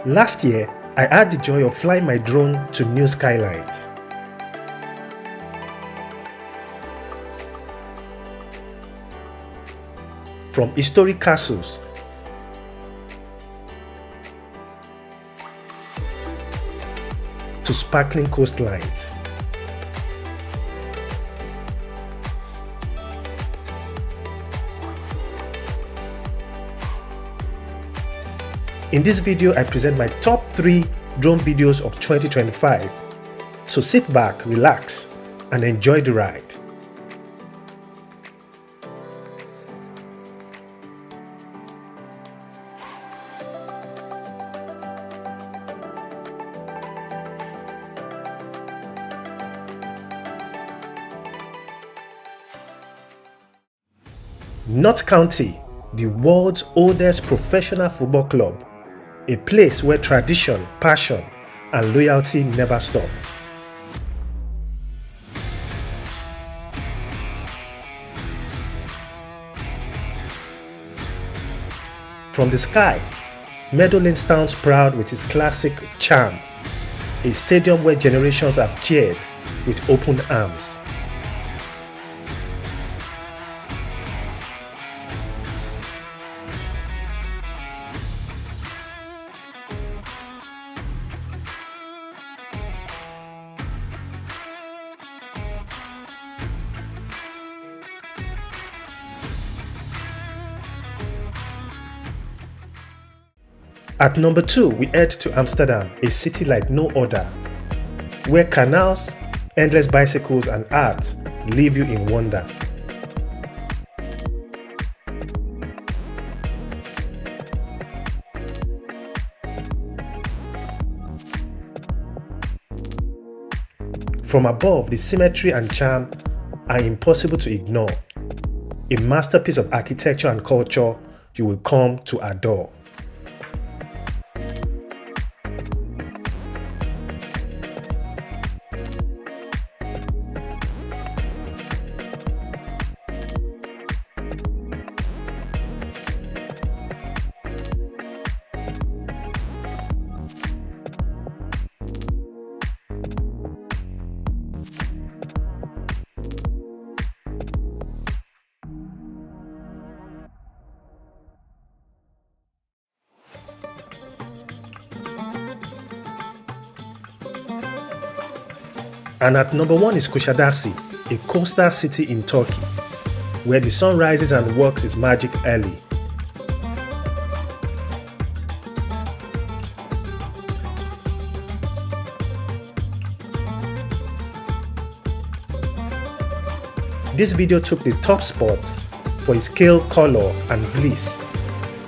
Last year, I had the joy of flying my drone to new skylines. From historic castles to sparkling coastlines. In this video, I present my top 3 drone videos of 2025. So sit back, relax, and enjoy the ride. Notts County, the world's oldest professional football club, a place where tradition, passion, and loyalty never stop. From the sky, Meadow stands proud with its classic charm, a stadium where generations have cheered with open arms. At number 2, we head to Amsterdam, a city like no other, where canals, endless bicycles, and art leave you in wonder. From above, the symmetry and charm are impossible to ignore, a masterpiece of architecture and culture you will come to adore. And at number 1 is Kusadasi, a coastal city in Turkey, where the sun rises and works its magic early. This video took the top spot for its scale, color, and bliss,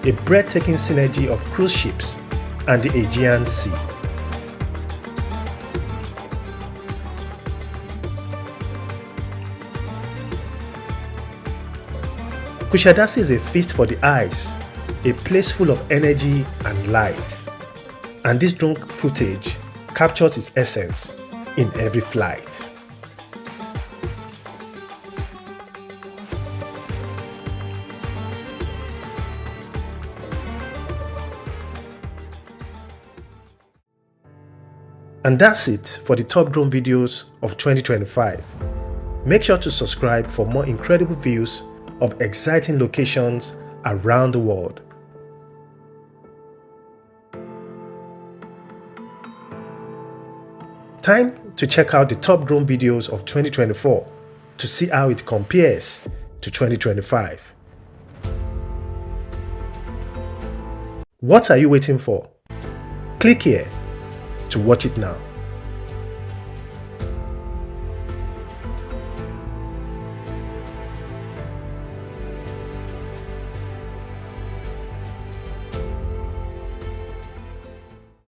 a breathtaking synergy of cruise ships and the Aegean Sea. Kusadasi is a feast for the eyes, a place full of energy and light. And this drone footage captures its essence in every flight. And that's it for the top drone videos of 2025. Make sure to subscribe for more incredible views of exciting locations around the world. Time to check out the top drone videos of 2024 to see how it compares to 2025. What are you waiting for? Click here to watch it now.